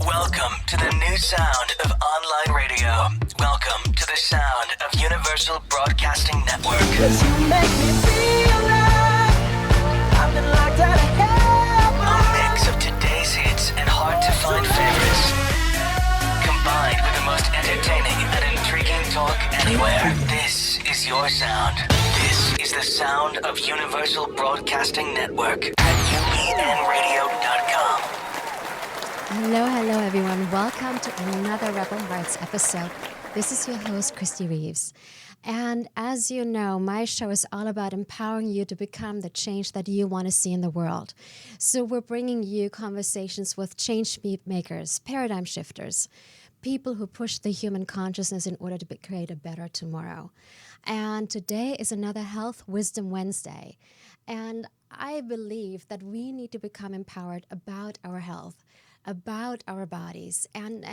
Welcome to the new sound of online radio. Welcome to the sound of Universal Broadcasting Network. 'Cause you make me feel like I've been locked out of hell. A mix of today's hits and hard-to-find favorites, combined with the most entertaining and intriguing talk anywhere. This is your sound. This is the sound of Universal Broadcasting Network at UBNradio.com. Hello everyone. Welcome to another Rebel Hearts episode. This is your host, Kristie Reeves. And as you know, my show is all about empowering you to become the change that you want to see in the world. So we're bringing you conversations with change makers, paradigm shifters, people who push the human consciousness in order to create a better tomorrow. And today is another Health Wisdom Wednesday. And I believe that we need to become empowered about our health, about our bodies, and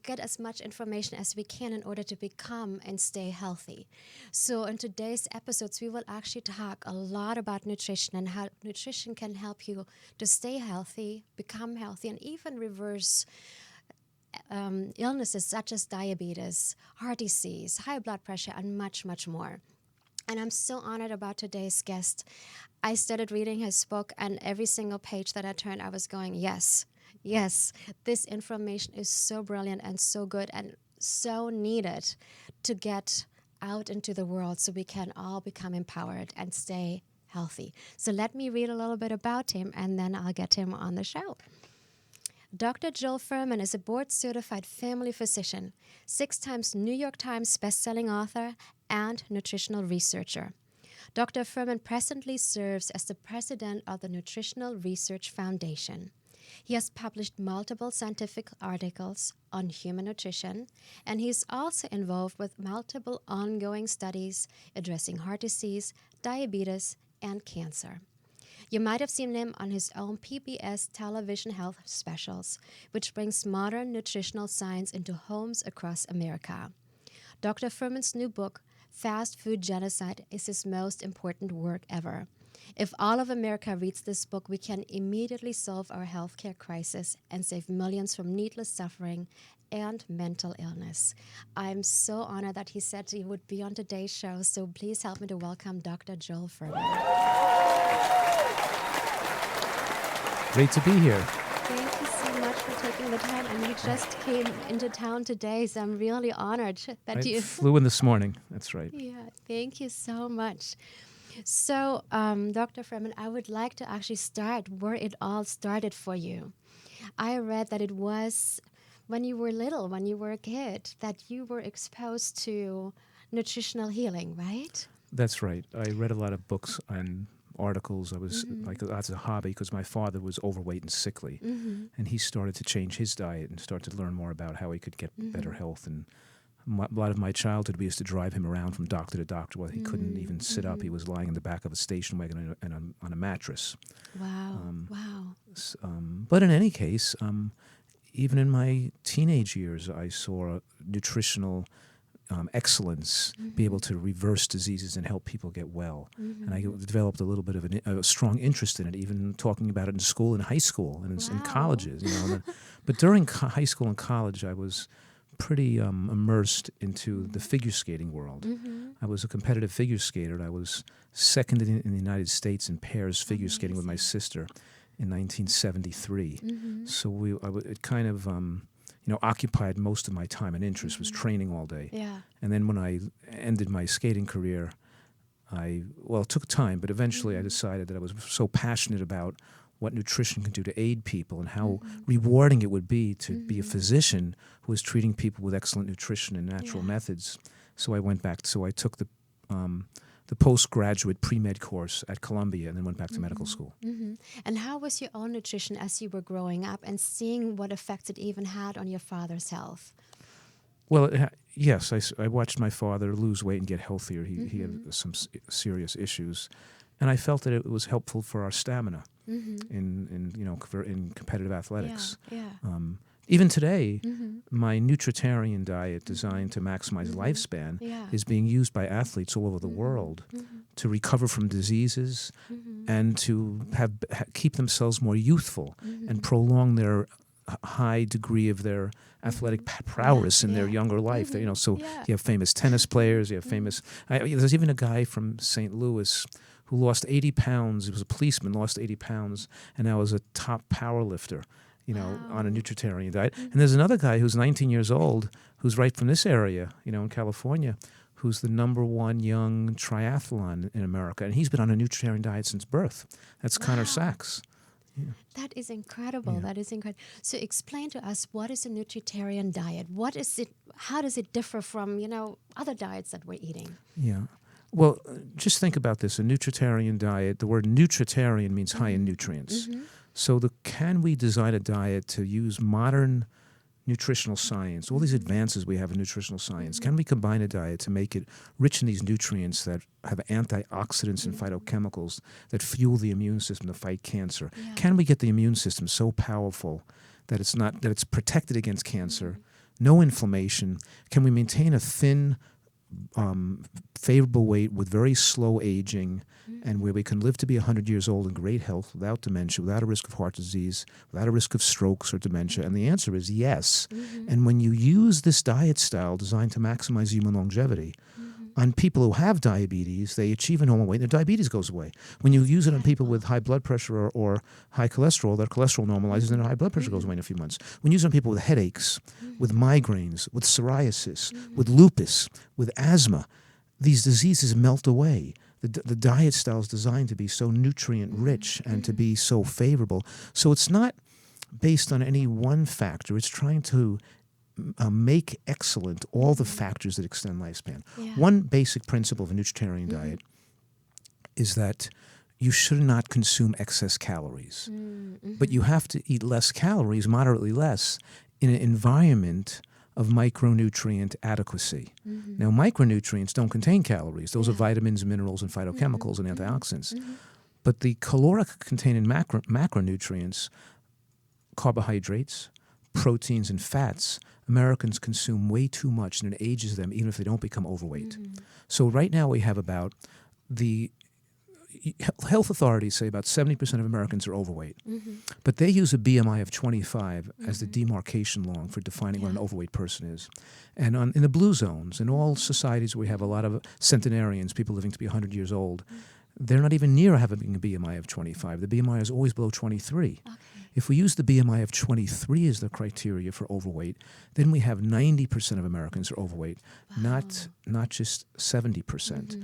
get as much information as we can in order to become and stay healthy. So in today's episodes, we will actually talk a lot about nutrition and how nutrition can help you to stay healthy, become healthy, and even reverse illnesses such as diabetes, heart disease, high blood pressure, and much, much more. And I'm so honored about today's guest. I started reading his book, and every single page that I turned, I was going, yes, this information is so brilliant and so good and so needed to get out into the world so we can all become empowered and stay healthy. So let me read a little bit about him, and then I'll get him on the show. Dr. Joel Fuhrman is a board-certified family physician, 6 times New York Times bestselling author, and nutritional researcher. Dr. Furhman presently serves as the president of the Nutritional Research Foundation. He has published multiple scientific articles on human nutrition, and he is also involved with multiple ongoing studies addressing heart disease, diabetes, and cancer. You might have seen him on his own PBS television health specials, which brings modern nutritional science into homes across America. Dr. Fuhrman's new book, Food Genocide, is his most important work ever. If all of America reads this book, we can immediately solve our healthcare crisis and save millions from needless suffering and mental illness. I'm so honored that he said he would be on today's show, so please help me to welcome Dr. Joel Fuhrman. Great to be here. Thank you so much for taking the time, and you just came into town today, so I'm really honored that you flew in this morning. That's right. Yeah, thank you so much. So, Dr. Fuhrman, I would like to actually start where it all started for you. I read that it was when you were little, when you were a kid, that you were exposed to nutritional healing, right? That's right. I read a lot of books and articles. I was as a hobby because my father was overweight and sickly, and he started to change his diet and start to learn more about how he could get better health. And a lot of my childhood, we used to drive him around from doctor to doctor while he couldn't even sit up. He was lying in the back of a station wagon on a mattress. Wow. But in any case, even in my teenage years, I saw nutritional excellence be able to reverse diseases and help people get well. And I developed a little bit of a strong interest in it, even talking about it in school, in high school, and in colleges. But during high school and college, I was pretty immersed into the figure skating world. I was a competitive figure skater. I was second in the United States in pairs figure skating with my sister in 1973. So it kind of occupied most of my time and interest, was training all day. Yeah. And then when I ended my skating career, it took time, but eventually I decided that I was so passionate about what nutrition can do to aid people and how rewarding it would be to be a physician who was treating people with excellent nutrition and natural methods. So I went back. So I took the postgraduate pre-med course at Columbia and then went back to medical school. And how was your own nutrition as you were growing up and seeing what effects it even had on your father's health? Well, yes, I watched my father lose weight and get healthier. He had some serious issues, and I felt that it was helpful for our stamina in competitive athletics. Even today, my NutriTarian diet designed to maximize lifespan is being used by athletes all over the world to recover from diseases and to keep themselves more youthful and prolong their high degree of their athletic prowess in their younger life. You know, so you have famous tennis players. You have famous. There's even a guy from St. Louis who lost 80 pounds. He was a policeman, lost 80 pounds, and now is a top power lifter, you know, on a NutriTarian diet. And there's another guy who's 19 years old, who's right from this area, you know, in California, who's the #1 young triathlon in America. And he's been on a NutriTarian diet since birth. That's Connor Sachs. Yeah. That is incredible. Yeah. That is incredible. So explain to us, what is a NutriTarian diet? What is it? How does it differ from, you know, other diets that we're eating? Yeah. Well, just think about this. A NutriTarian diet, the word NutriTarian means high in nutrients. So can we design a diet to use modern nutritional science, all these advances we have in nutritional science? Can we combine a diet to make it rich in these nutrients that have antioxidants and phytochemicals that fuel the immune system to fight cancer? Yeah. Can we get the immune system so powerful that it's protected against cancer, no inflammation? Can we maintain a thin, favorable weight with very slow aging, and where we can live to be 100 years old in great health without dementia, without a risk of heart disease, without a risk of strokes or dementia? And the answer is yes. And when you use this diet style designed to maximize human longevity, on people who have diabetes, they achieve a normal weight, their diabetes goes away. When you use it on people with high blood pressure or high cholesterol, their cholesterol normalizes and their high blood pressure goes away in a few months. When you use it on people with headaches, with migraines, with psoriasis, with lupus, with asthma, these diseases melt away. The diet style is designed to be so nutrient-rich and to be so favorable. So it's not based on any one factor. It's trying to make excellent all the factors that extend lifespan. Yeah. One basic principle of a NutriTarian diet is that you should not consume excess calories. But you have to eat less calories, moderately less, in an environment of micronutrient adequacy. Now, micronutrients don't contain calories. Those are vitamins, minerals, and phytochemicals and antioxidants. But the caloric-containing macronutrients, carbohydrates, proteins, and fats, Americans consume way too much, and it ages them even if they don't become overweight. So right now we have about the health authorities say about 70% of Americans are overweight, but they use a BMI of 25 as the demarcation line for defining what an overweight person is. And in the blue zones, in all societies where we have a lot of centenarians, people living to be 100 years old, they're not even near having a BMI of 25. The BMI is always below 23. Okay. If we use the BMI of 23 as the criteria for overweight, then we have 90% of Americans are overweight, not just 70%.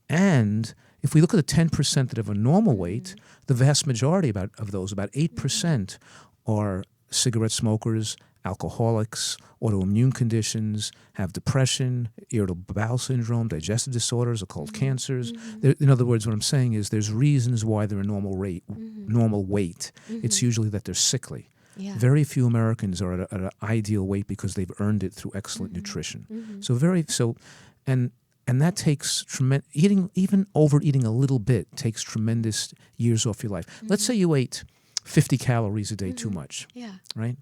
And if we look at the 10% that have a normal weight, the vast majority of those, about 8%, are cigarette smokers, alcoholics, autoimmune conditions, have depression, irritable bowel syndrome, digestive disorders, occult cancers. In other words, what I'm saying is there's reasons why they're a normal weight. It's usually that they're sickly. Yeah. Very few Americans are at an ideal weight because they've earned it through excellent nutrition. And that takes even overeating a little bit takes tremendous years off your life. Let's say you ate 50 calories a day too much, right?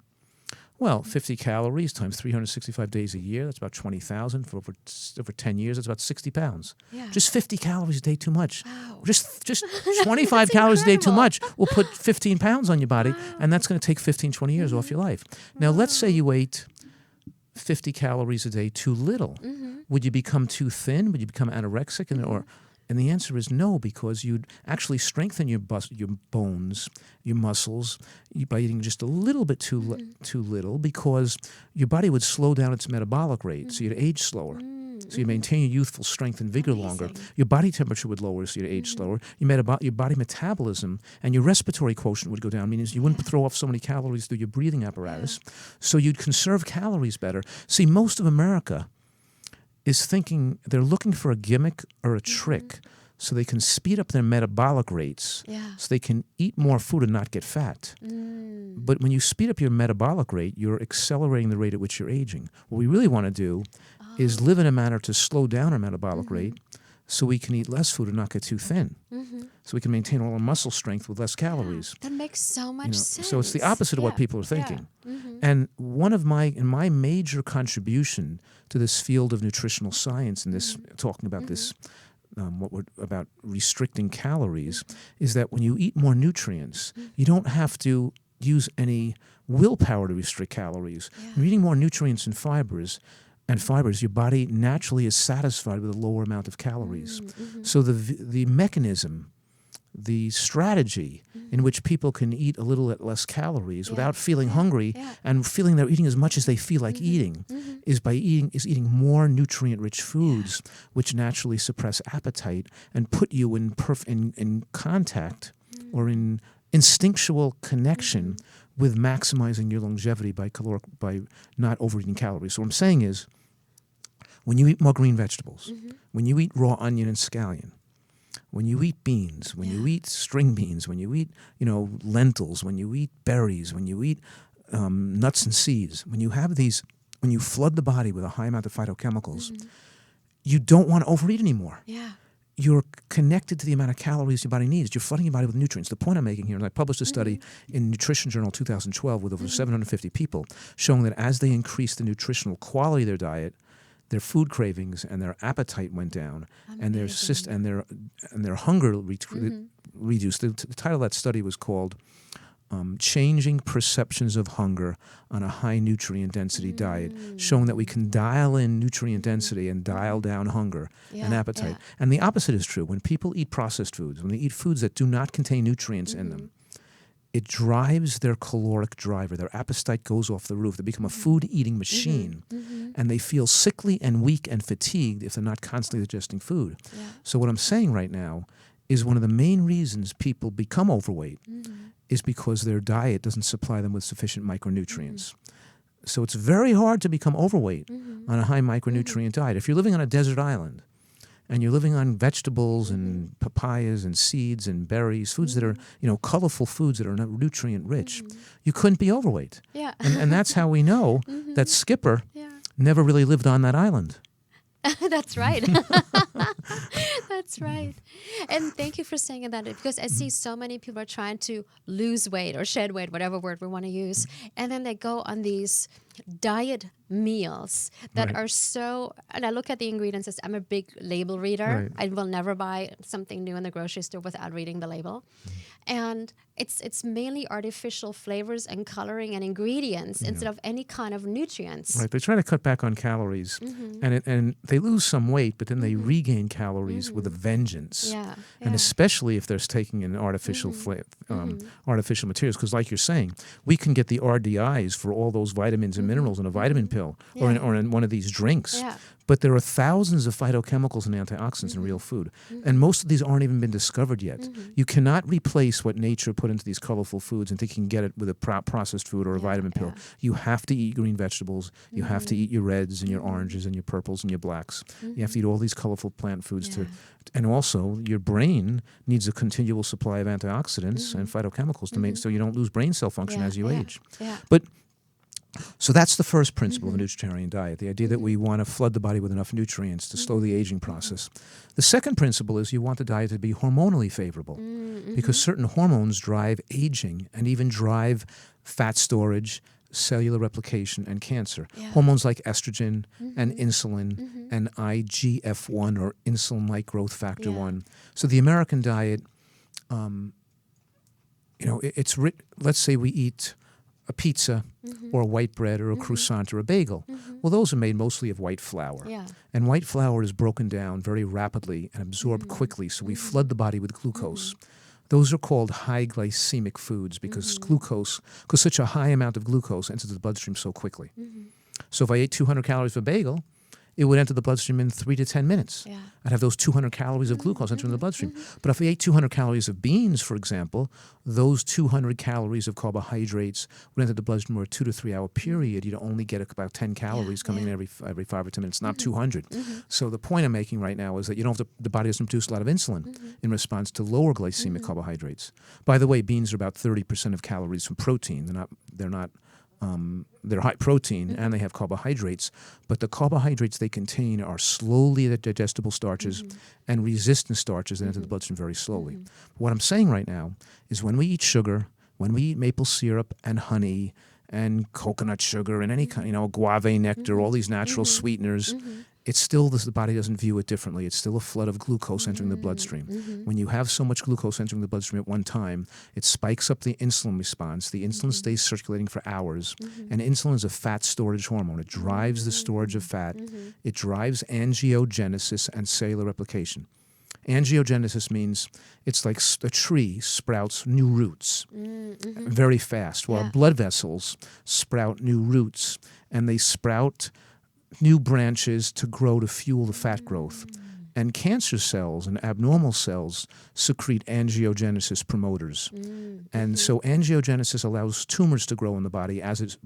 Well, 50 calories times 365 days a year, that's about 20,000 for over 10 years. That's about 60 pounds. Yeah. Just 50 calories a day too much. Wow. Just 25 calories a day too much will put 15 pounds on your body, and that's going to take 15, 20 years off your life. Now, let's say you ate 50 calories a day too little. Would you become too thin? Would you become anorexic? And the answer is no, because you'd actually strengthen your bones, your muscles, by eating just a little bit too little, because your body would slow down its metabolic rate, so you'd age slower. So you maintain your youthful strength and vigor longer. Your body temperature would lower, so you'd age slower. Your body metabolism and your respiratory quotient would go down, meaning you wouldn't throw off so many calories through your breathing apparatus. So you'd conserve calories better. See, most of America is thinking they're looking for a gimmick or a trick so they can speed up their metabolic rates so they can eat more food and not get fat. But when you speed up your metabolic rate, you're accelerating the rate at which you're aging. What we really want to do is live in a manner to slow down our metabolic rate so we can eat less food and not get too thin. So we can maintain all our muscle strength with less calories. That makes so much sense. So it's the opposite of what people are thinking. And one of my major contribution to this field of nutritional science and this talking about this, about restricting calories, is that when you eat more nutrients, you don't have to use any willpower to restrict calories. Yeah. When you're eating more nutrients and fibers, your body naturally is satisfied with a lower amount of calories. So the mechanism, the strategy in which people can eat a little less calories without feeling hungry and feeling they're eating as much as they feel like eating is by eating more nutrient-rich foods, which naturally suppress appetite and put you in contact or in instinctual connection with maximizing your longevity by not overeating calories. So what I'm saying is, when you eat more green vegetables, when you eat raw onion and scallion, when you eat beans, when you eat string beans, when you eat lentils, when you eat berries, when you eat nuts and seeds, when you flood the body with a high amount of phytochemicals, you don't want to overeat anymore. Yeah. You're connected to the amount of calories your body needs. You're flooding your body with nutrients. The point I'm making here, and I published a study in Nutrition Journal 2012 with over 750 people, showing that as they increased the nutritional quality of their diet, their food cravings and their appetite went down, and their hunger reduced. The title of that study was called Changing Perceptions of Hunger on a High Nutrient Density Diet, showing that we can dial in nutrient density and dial down hunger and appetite. And the opposite is true. When people eat processed foods, when they eat foods that do not contain nutrients in them, it drives their caloric driver. Their appetite goes off the roof. They become a food-eating machine, and they feel sickly and weak and fatigued if they're not constantly digesting food. Yeah. So what I'm saying right now is one of the main reasons people become overweight is because their diet doesn't supply them with sufficient micronutrients. So it's very hard to become overweight on a high micronutrient diet. If you're living on a desert island and you're living on vegetables and papayas and seeds and berries, foods that are, colorful foods that are nutrient rich, you couldn't be overweight. Yeah. And that's how we know that Skipper never really lived on that island. That's right. That's right. And thank you for saying that, because I see so many people are trying to lose weight or shed weight, whatever word we want to use, and then they go on these diet meals that are so, and I look at the ingredients. I'm a big label reader. I will never buy something new in the grocery store without reading the label. And it's mainly artificial flavors and coloring and ingredients instead of any kind of nutrients. Right. They try to cut back on calories, and they lose some weight, but then they regain calories with a vengeance. Yeah. And especially if they're taking in artificial artificial materials, because like you're saying, we can get the RDIs for all those vitamins and minerals in a vitamin pill or in one of these drinks. Yeah. But there are thousands of phytochemicals and antioxidants in real food, and most of these aren't even been discovered yet. You cannot replace what nature put into these colorful foods and think you can get it with a processed food or a vitamin pill. You have to eat green vegetables. You have to eat your reds and your oranges and your purples and your blacks. You have to eat all these colorful plant foods and also your brain needs a continual supply of antioxidants and phytochemicals to make so you don't lose brain cell function as you age. But so that's the first principle of a Nutritarian diet, the idea that we want to flood the body with enough nutrients to slow the aging process. The second principle is you want the diet to be hormonally favorable because certain hormones drive aging and even drive fat storage, cellular replication, and cancer. Hormones like estrogen and insulin and IGF-1 or insulin-like growth factor 1. So the American diet, let's say we eat a pizza or a white bread or a croissant or a bagel. Well, those are made mostly of white flour. And white flour is broken down very rapidly and absorbed quickly, so we flood the body with glucose. Those are called high glycemic foods because such a high amount of glucose enters the bloodstream so quickly. So if I ate 200 calories of a bagel, it would enter the bloodstream in 3 to 10 minutes. I'd have those 200 calories of glucose entering the bloodstream. But if I ate 200 calories of beans, for example, those 200 calories of carbohydrates would enter the bloodstream over a 2 to 3 hour period. You'd only get about 10 calories coming in every 5 or 10 minutes, not 200. So the point I'm making right now is that the body doesn't produce a lot of insulin in response to lower glycemic carbohydrates. By the way, beans are about 30% of calories from protein. They're high protein and they have carbohydrates, but the carbohydrates they contain are slowly digestible starches and resistant starches that enter the bloodstream very slowly. But what I'm saying right now is when we eat sugar, when we eat maple syrup and honey and coconut sugar and any kind, guave nectar, all these natural sweeteners, it's still, the body doesn't view it differently. It's still a flood of glucose entering the bloodstream. When you have so much glucose entering the bloodstream at one time, it spikes up the insulin response. The insulin stays circulating for hours. And insulin is a fat storage hormone. It drives the storage of fat. It drives angiogenesis and cellular replication. Angiogenesis means it's like a tree sprouts new roots very fast, while blood vessels sprout new roots, and they sprout new branches to grow to fuel the fat growth. And cancer cells and abnormal cells secrete angiogenesis promoters. And so angiogenesis allows tumors to grow in the body as it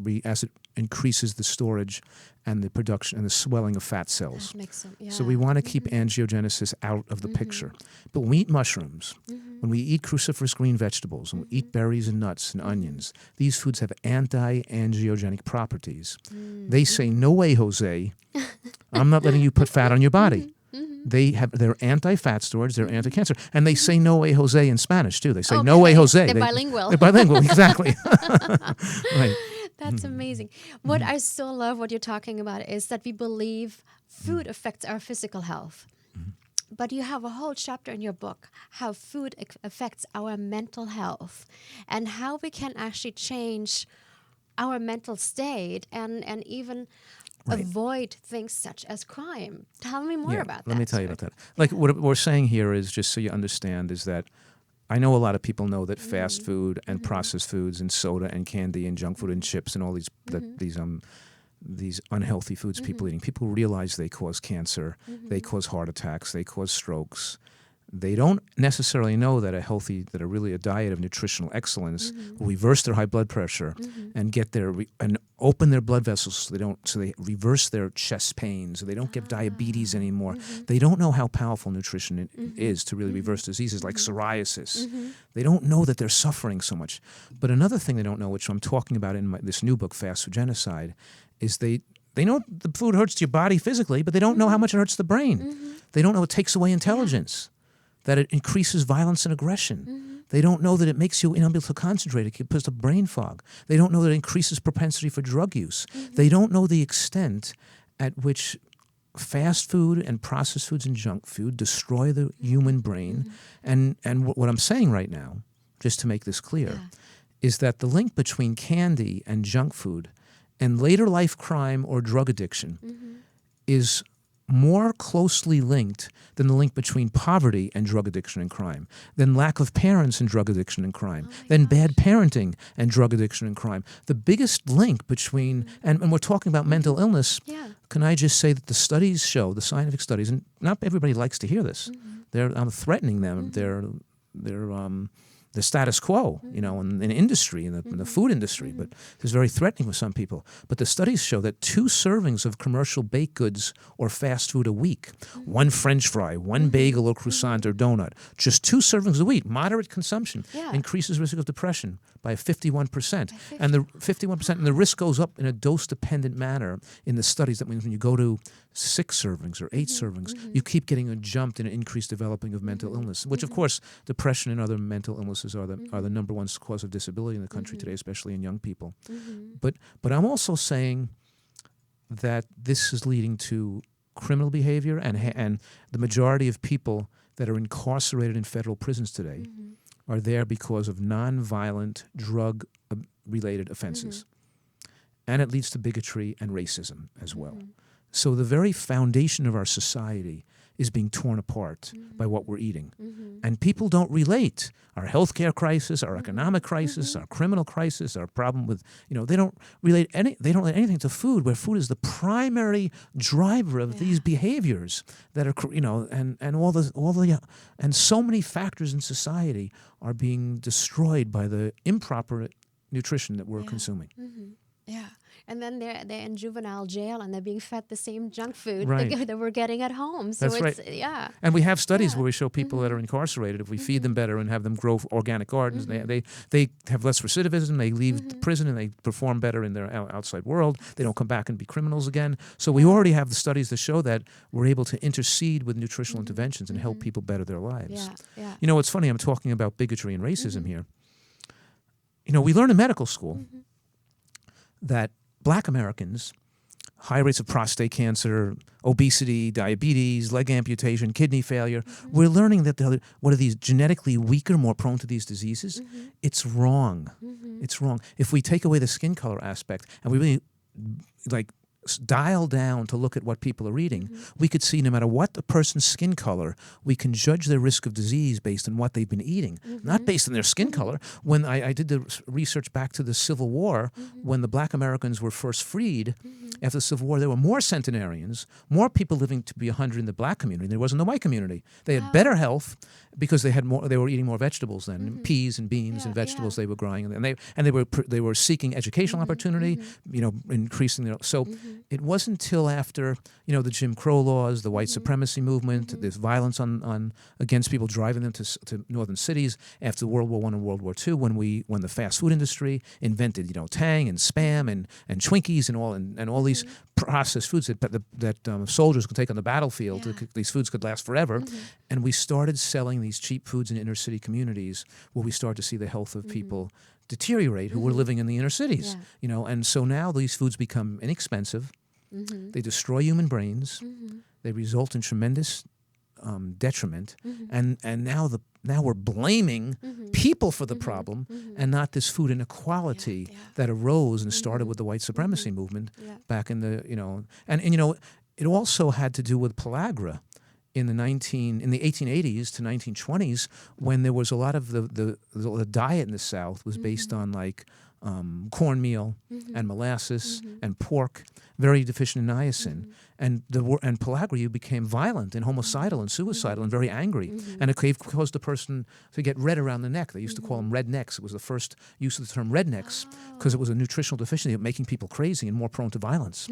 increases the storage and the production and the swelling of fat cells. That makes sense. Yeah. So we want to keep angiogenesis out of the picture. But when we eat mushrooms, when we eat cruciferous green vegetables, and we eat berries and nuts and onions, these foods have anti-angiogenic properties. They say, no way, Jose, I'm not letting you put fat on your body. They're anti-fat storage, they're anti-cancer. And they say no way, Jose in Spanish, too. They say no way, Jose. They're bilingual. They're bilingual, exactly. Right. That's amazing. What I so love what you're talking about is that we believe food affects our physical health. But you have a whole chapter in your book, how food affects our mental health and how we can actually change our mental state and even avoid things such as crime. Tell me more about that. Let me tell you about that. Like what we're saying here is, just so you understand, is that I know a lot of people know that fast food and processed foods and soda and candy and junk food and chips and all these unhealthy foods people eating, people realize they cause cancer, they cause heart attacks, they cause strokes. They don't necessarily know that a really a diet of nutritional excellence will reverse their high blood pressure and get and open their blood vessels so they reverse their chest pains, so they don't get diabetes anymore. They don't know how powerful nutrition is to really reverse diseases like psoriasis. They don't know that they're suffering so much. But another thing they don't know, which I'm talking about in this new book, Food Genocide, is they know the food hurts your body physically, but they don't know how much it hurts the brain. They don't know it takes away intelligence. That it increases violence and aggression. They don't know that it makes you unable to concentrate. It puts a brain fog. They don't know that it increases propensity for drug use. They don't know the extent at which fast food and processed foods and junk food destroy the human brain. And what I'm saying right now, just to make this clear, is that the link between candy and junk food and later life crime or drug addiction is more closely linked than the link between poverty and drug addiction and crime, than lack of parents and drug addiction and crime, than bad parenting and drug addiction and crime. The biggest link between, and we're talking about mental illness, can I just say that the studies show, the scientific studies, and not everybody likes to hear this, I'm threatening them, they're the status quo, in industry, in the food industry, but it's very threatening with some people. But the studies show that 2 servings of commercial baked goods or fast food a week, 1 French fry, 1 bagel or croissant or donut, just 2 servings a week, moderate consumption, increases risk of depression by 51%. And the 51%, and the risk goes up in a dose-dependent manner in the studies. That means when you go to 6 servings or 8 servings, you keep getting jumped in an increased developing of mental illness, which, of course, depression and other mental illnesses are the number one cause of disability in the country today, especially in young people. But I'm also saying that this is leading to criminal behavior, and the majority of people that are incarcerated in federal prisons today are there because of nonviolent drug-related offenses. And it leads to bigotry and racism as well. So the very foundation of our society is being torn apart by what we're eating. And people don't relate our healthcare crisis, our economic crisis, our criminal crisis, our problem with, they don't relate anything to food, where food is the primary driver of these behaviors that are, and so many factors in society are being destroyed by the improper nutrition that we're consuming. Yeah. And then they're in juvenile jail and they're being fed the same junk food Right. that we're getting at home. So That's it's, right. And we have studies where we show people that are incarcerated, if we feed them better and have them grow organic gardens, they have less recidivism, they leave the prison and they perform better in their outside world. They don't come back and be criminals again. So we already have the studies that show that we're able to intercede with nutritional interventions and help people better their lives. It's funny, I'm talking about bigotry and racism here. We learn in medical school that Black Americans, high rates of prostate cancer, obesity, diabetes, leg amputation, kidney failure. We're learning that what are these genetically weaker, more prone to these diseases? It's wrong. It's wrong. If we take away the skin color aspect and we really dial down to look at what people are eating, we could see no matter what the person's skin color, we can judge their risk of disease based on what they've been eating, not based on their skin color. When I did the research back to the Civil War, when the Black Americans were first freed, after the Civil War, there were more centenarians, more people living to be 100 in the Black community than there was in the white community. They had better health because they were eating more vegetables then, peas and beans and vegetables they were growing, and they were seeking educational opportunity, increasing their It wasn't until after the Jim Crow laws, the white supremacy movement, this violence against people, driving them to northern cities after World War I and World War II, when the fast food industry invented Tang and Spam and Twinkies and all these processed foods that soldiers could take on the battlefield. These foods could last forever, and we started selling these cheap foods in inner city communities where we started to see the health of people deteriorate who were living in the inner cities. And so now these foods become inexpensive. They destroy human brains. They result in tremendous detriment, and now we're blaming people for the problem, and not this food inequality that arose and started with the white supremacy movement back in the it also had to do with pellagra in the 1880s to 1920s, when there was a lot of the diet in the South was based on cornmeal and molasses and pork, very deficient in niacin, and pellagra became violent and homicidal and suicidal and very angry, and it caused the person to get red around the neck. They used to call them rednecks. It was the first use of the term rednecks because it was a nutritional deficiency, making people crazy and more prone to violence.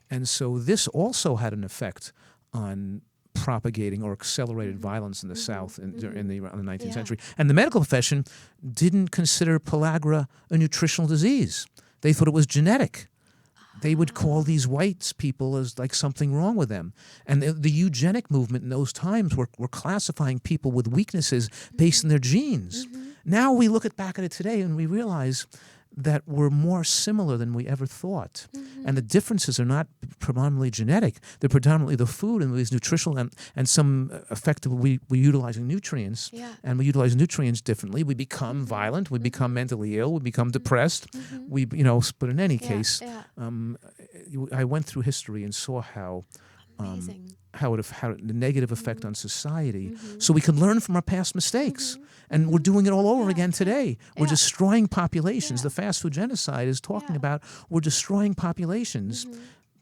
And so this also had an effect on propagating or accelerated violence in the South around the 19th century. And the medical profession didn't consider pellagra a nutritional disease. They thought it was genetic. They would call these white people as like something wrong with them. And the eugenic movement in those times were classifying people with weaknesses based on their genes. Now we look back at it today and we realize that we're more similar than we ever thought. And the differences are not predominantly genetic. They're predominantly the food and these nutritional and some we're utilizing nutrients. And we utilize nutrients differently. We become violent. We become mentally ill. We become depressed. But in any case, I went through history and saw how it had a negative effect on society, so we can learn from our past mistakes. And we're doing it all over again today. We're destroying populations. The fast food genocide is talking about we're destroying populations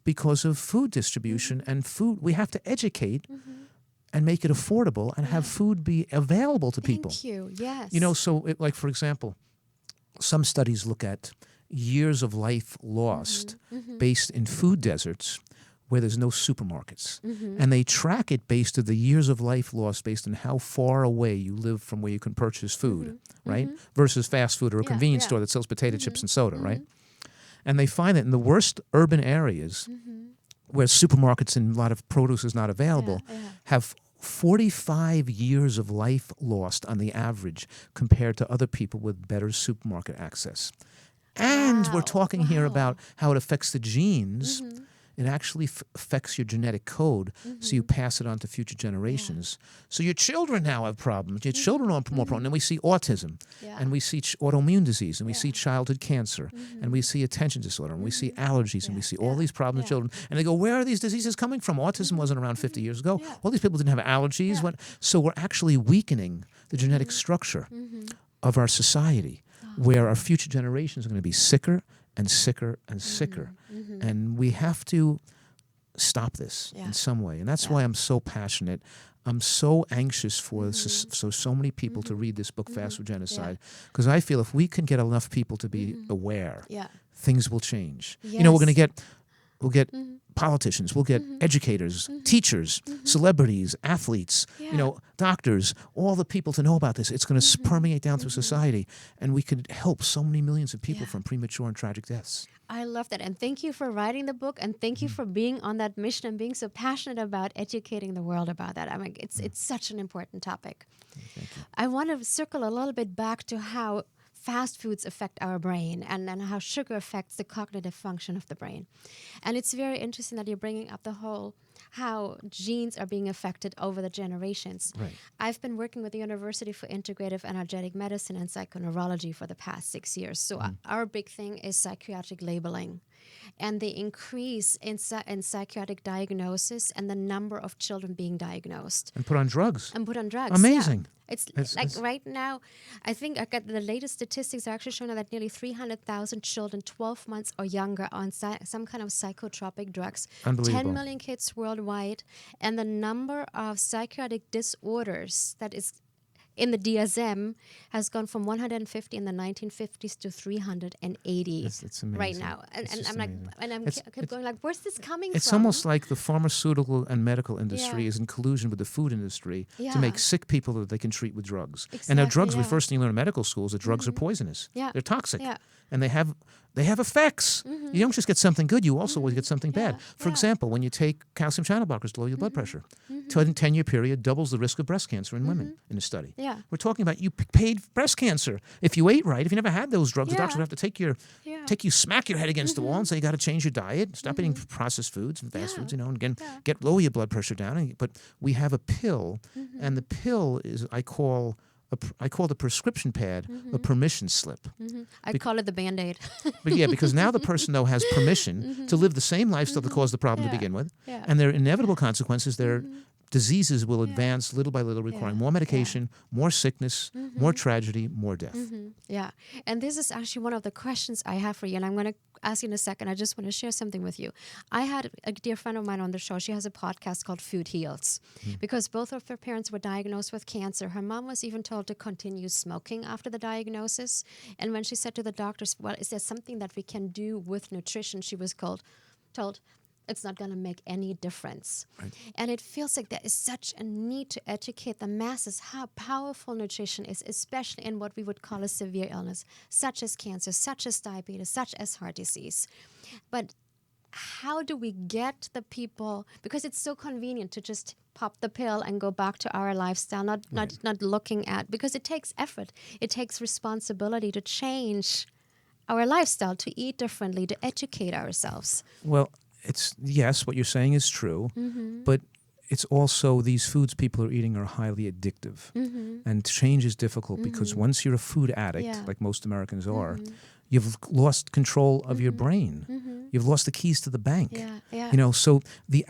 because of food distribution and food. We have to educate and make it affordable and have food be available to people. Thank you. Yes. For example, some studies look at years of life lost based in food deserts where there's no supermarkets. And they track it based on the years of life lost based on how far away you live from where you can purchase food, right? Versus fast food or a convenience store that sells potato chips and soda, right? And they find that in the worst urban areas where supermarkets and a lot of produce is not available have 45 years of life lost on the average compared to other people with better supermarket access. And we're talking here about how it affects the genes. It actually affects your genetic code, so you pass it on to future generations. So your children now have problems. Your children are more prone. And we see autism, and we see autoimmune disease, and we see childhood cancer, and we see attention disorder, and we see allergies, and we see all these problems in children. And they go, where are these diseases coming from? Autism wasn't around 50 years ago. All these people didn't have allergies. So we're actually weakening the genetic structure of our society, where our future generations are going to be sicker and sicker and sicker. And we have to stop this in some way. And that's why I'm so passionate. I'm so anxious for so many people to read this book, Fast Food Genocide, because I feel if we can get enough people to be aware, things will change. We're going to get politicians, we'll get educators, teachers, celebrities, athletes, doctors, all the people to know about this. It's going to permeate down through society, and we could help so many millions of people from premature and tragic deaths. I love that. And thank you for writing the book, and thank you for being on that mission and being so passionate about educating the world about that. I mean, it's such an important topic. Thank you. I want to circle a little bit back to how fast foods affect our brain and how sugar affects the cognitive function of the brain. And it's very interesting that you're bringing up the whole how genes are being affected over the generations. Right. I've been working with the University for Integrative Energetic Medicine and Psychoneurology for the past 6 years. So our big thing is psychiatric labeling and the increase in psychiatric diagnosis and the number of children being diagnosed. And put on drugs. Yeah. Amazing. It's right now, I think I got the latest statistics are actually showing that nearly 300,000 children 12 months or younger on some kind of psychotropic drugs. Unbelievable. 10 million kids worldwide. And the number of psychiatric disorders that is in the DSM has gone from 150 in the 1950s to 380 It's amazing. right now. And I'm like, amazing. and I'm kept going like, where's this coming It's from? almost like the pharmaceutical and medical industry Yeah. is in collusion with the food industry Yeah. to make sick people that they can treat with drugs. And now Exactly, drugs, the yeah. first thing you learn in medical school is that drugs are poisonous. Yeah. They're toxic. Yeah. And they have effects. You don't just get something good, you also always get something bad. Yeah, For yeah. example, when you take calcium channel blockers to lower your blood pressure, 10-year period doubles the risk of breast cancer in women in a study. Yeah. We're talking about you paid breast cancer. If you ate right, if you never had those drugs, the doctor Yeah. would have to smack your head against the wall and say you got to change your diet, stop eating processed foods and fast Yeah. foods, and again, lower your blood pressure down. But we have a pill, and the pill is I call the prescription pad a permission slip. I call it the Band-Aid. But yeah, because now the person though has permission to live the same lifestyle that caused the problem to Yeah. begin with, Yeah. and their inevitable consequences, their diseases will advance little by little, requiring more medication, more sickness, more tragedy, more death. Yeah. And this is actually one of the questions I have for you, and I'm going to ask you in a second. I just want to share something with you. I had a dear friend of mine on the show. She has a podcast called Food Heals because both of her parents were diagnosed with cancer. Her mom was even told to continue smoking after the diagnosis. And when she said to the doctors, well, is there something that we can do with nutrition? She was told, it's not going to make any difference. Right. And it feels like there is such a need to educate the masses how powerful nutrition is, especially in what we would call a severe illness, such as cancer, such as diabetes, such as heart disease. But how do we get the people, because it's so convenient to just pop the pill and go back to our lifestyle, not looking at, because it takes effort, it takes responsibility to change our lifestyle, to eat differently, to educate ourselves. Well, yes, what you're saying is true, but it's also these foods people are eating are highly addictive. And change is difficult because once you're a food addict, like most Americans are, you've lost control of your brain. You've lost the keys to the bank. So the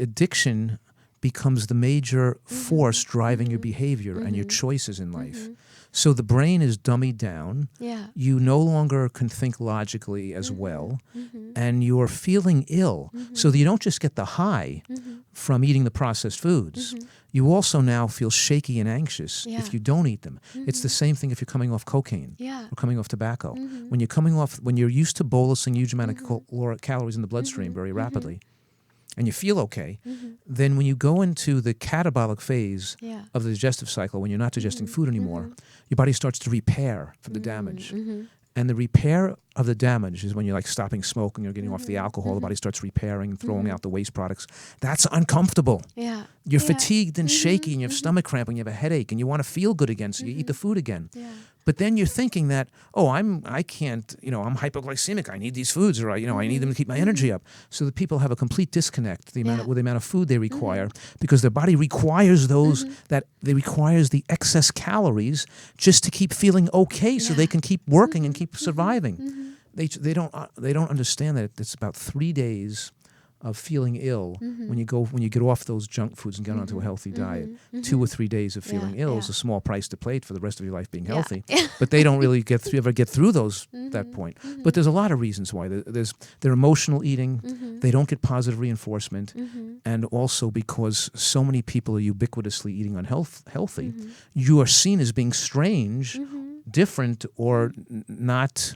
addiction becomes the major force driving your behavior and your choices in life. So the brain is dummied down. Yeah. You no longer can think logically as well, and you're feeling ill. So that you don't just get the high from eating the processed foods. You also now feel shaky and anxious if you don't eat them. It's the same thing if you're coming off cocaine or coming off tobacco. When you're used to bolusing huge amount of calories in the bloodstream very rapidly, and you feel okay, then when you go into the catabolic phase of the digestive cycle, when you're not digesting food anymore, your body starts to repair from the damage. And the repair of the damage is when you're like stopping smoking or getting off the alcohol, the body starts repairing and throwing out the waste products. That's uncomfortable. Yeah. You're fatigued and shaky and you have stomach cramp and you have a headache and you want to feel good again, so you eat the food again. Yeah. But then you're thinking that, I'm hypoglycemic. I need these foods, or I need them to keep my energy up. So the people have a complete disconnect with the amount of food they require, because their body requires requires the excess calories just to keep feeling okay, so they can keep working and keep surviving. They don't understand that it's about 3 days of feeling ill when you get off those junk foods and get onto a healthy diet. 2 or 3 days of feeling ill is a small price to pay for the rest of your life being healthy. But they don't really ever get through that point. But there's a lot of reasons why. They're emotional eating. They don't get positive reinforcement, and also because so many people are ubiquitously eating unhealthy, you are seen as being strange, different, or not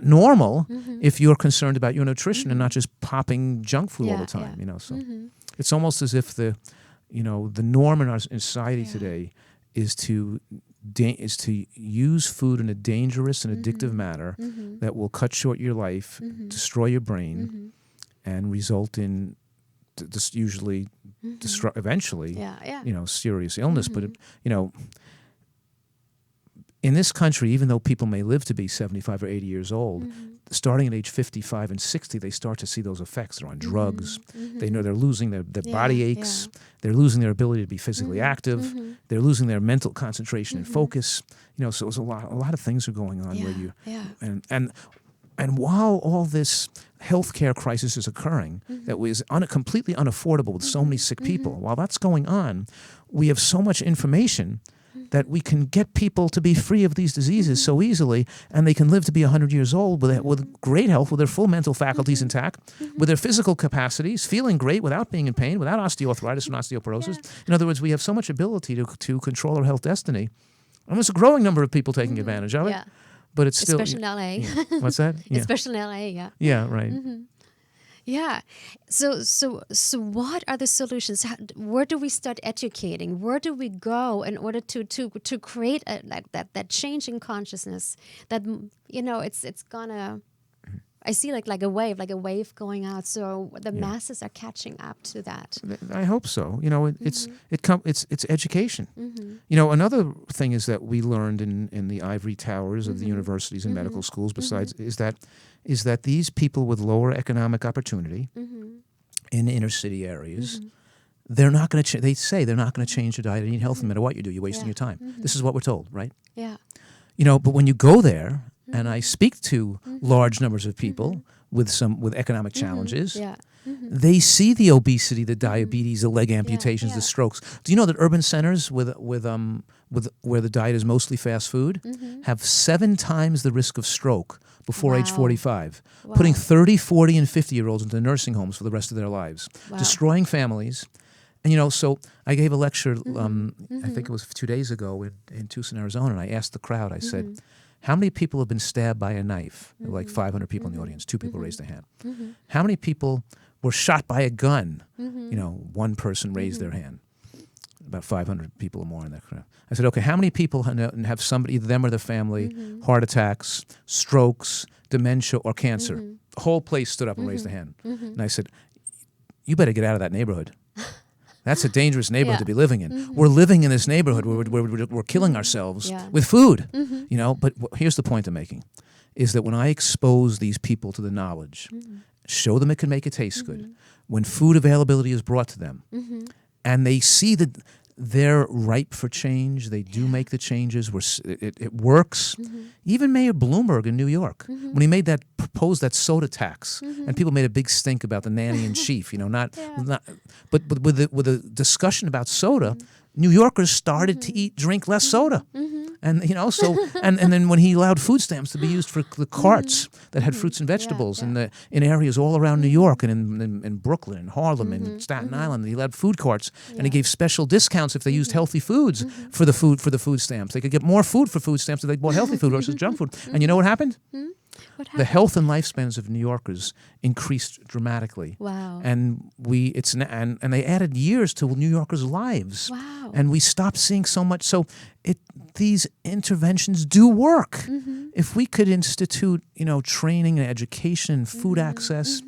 normal if you're concerned about your nutrition and not just popping junk food all the time. So it's almost as if the norm in our society today is to use food in a dangerous and addictive manner that will cut short your life, destroy your brain, and result in usually eventually serious illness. But in this country, even though people may live to be 75 or 80 years old, starting at age 55 and 60, they start to see those effects. They're on drugs. They know they're losing their body aches. They're losing their ability to be physically active. They're losing their mental concentration and focus. So it's a lot of things are going on where you and while all this healthcare crisis is occurring, that was completely unaffordable with so many sick people, while that's going on, we have so much information that we can get people to be free of these diseases so easily, and they can live to be 100 years old with great health, with their full mental faculties intact, with their physical capacities, feeling great without being in pain, without osteoarthritis and osteoporosis. In other words, we have so much ability to control our health destiny. And there's a growing number of people taking advantage of it. Yeah. But it's still... Especially in LA. What's that? Yeah. Especially in LA, yeah. Yeah, right. Yeah. So what are the solutions? Where do we start educating? Where do we go in order to create that change in consciousness? That it's gonna. I see like a wave going out. So the masses are catching up to that. I hope so. It's education. Another thing is that we learned in the ivory towers of the universities and medical schools. Besides, is that these people with lower economic opportunity in inner city areas, they're not going to. They say they're not going to change your diet and eat healthy no matter what you do. You're wasting your time. This is what we're told, right? Yeah. But when you go there, and I speak to large numbers of people with economic challenges, they see the obesity, the diabetes, the leg amputations, the strokes. Do you know that urban centers with where the diet is mostly fast food have 7 times the risk of stroke before age 45, putting 30, 40, and 50-year-olds into nursing homes for the rest of their lives, destroying families. And so I gave a lecture, I think it was 2 days ago in Tucson, Arizona, and I asked the crowd, I said, how many people have been stabbed by a knife? There were like 500 people in the audience. 2 people raised their hand. How many people were shot by a gun? 1 person raised their hand. About 500 people or more in that crowd. I said, okay, how many people have somebody, either them or their family, heart attacks, strokes, dementia, or cancer? The whole place stood up and raised their hand. And I said, you better get out of that neighborhood. That's a dangerous neighborhood to be living in. We're living in this neighborhood where we're killing ourselves with food. But here's the point I'm making, is that when I expose these people to the knowledge, show them it can make it taste good, when food availability is brought to them, and they see that they're ripe for change, they do make the changes, it works. Even Mayor Bloomberg in New York, when he proposed that soda tax, and people made a big stink about the nanny in chief, but with the discussion about soda, New Yorkers started to drink less soda. And and then when he allowed food stamps to be used for the carts that had fruits and vegetables in areas all around New York and in Brooklyn and Harlem and Staten Island, he allowed food carts and he gave special discounts if they used healthy foods for the food stamps. They could get more food for food stamps if they bought healthy food versus junk food. And you know what happened? The health and lifespans of New Yorkers increased dramatically. Wow. And and they added years to New Yorkers' lives. Wow. And we stopped seeing so much. So these interventions do work. If we could institute, training and education and food access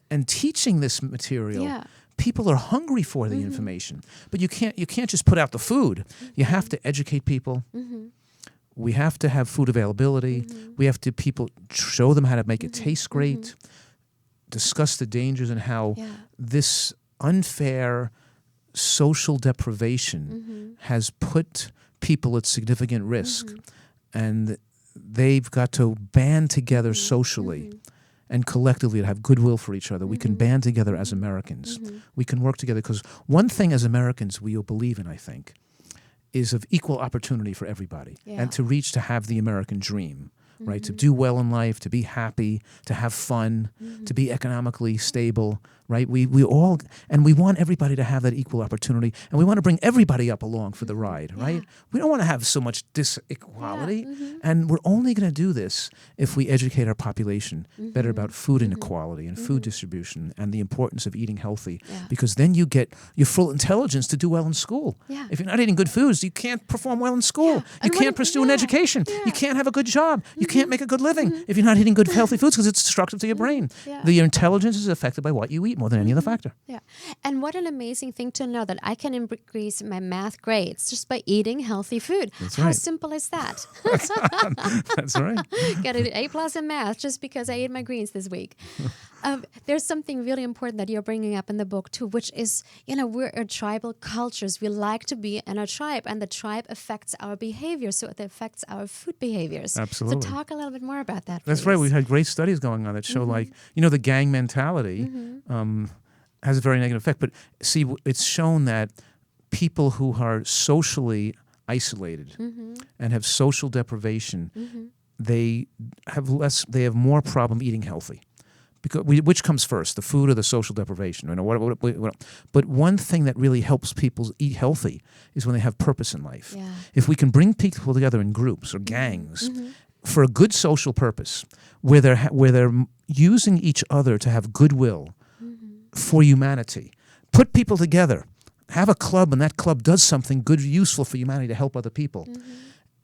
and teaching this material, people are hungry for the information. But you can't just put out the food. You have to educate people. We have to have food availability. We have to show them how to make it taste great, discuss the dangers and how this unfair social deprivation has put people at significant risk. And they've got to band together socially and collectively to have goodwill for each other. We can band together as Americans. We can work together because one thing as Americans we will believe in, I think, is of equal opportunity for everybody and to have the American dream, right? To do well in life, to be happy, to have fun, to be economically stable, right? We want everybody to have that equal opportunity, and we want to bring everybody up along for the ride, right? We don't want to have so much disequality, and we're only going to do this if we educate our population better about food inequality and food distribution and the importance of eating healthy, because then you get your full intelligence to do well in school. If you're not eating good foods, you can't perform well in school. You can't pursue an education. You can't have a good job. You can't make a good living if you're not eating good, healthy foods because it's destructive to your brain. Yeah. Your intelligence is affected by what you eat more than any other factor. Yeah. And what an amazing thing to know that I can increase my math grades just by eating healthy food. That's How right. simple is that? That's right. Get an A+ in math just because I ate my greens this week. There's something really important that you're bringing up in the book too, which is, we're a tribal cultures. We like to be in a tribe, and the tribe affects our behavior, so it affects our food behaviors. Absolutely. So talk a little bit more about that, That's please. right. We've had great studies going on that show, the gang mentality has a very negative effect. But see, it's shown that people who are socially isolated and have social deprivation, they have more problem eating healthy. Because which comes first, the food or the social deprivation? But one thing that really helps people eat healthy is when they have purpose in life. Yeah. If we can bring people together in groups or gangs for a good social purpose, where they're using each other to have goodwill for humanity, put people together, have a club, and that club does something good, useful for humanity to help other people.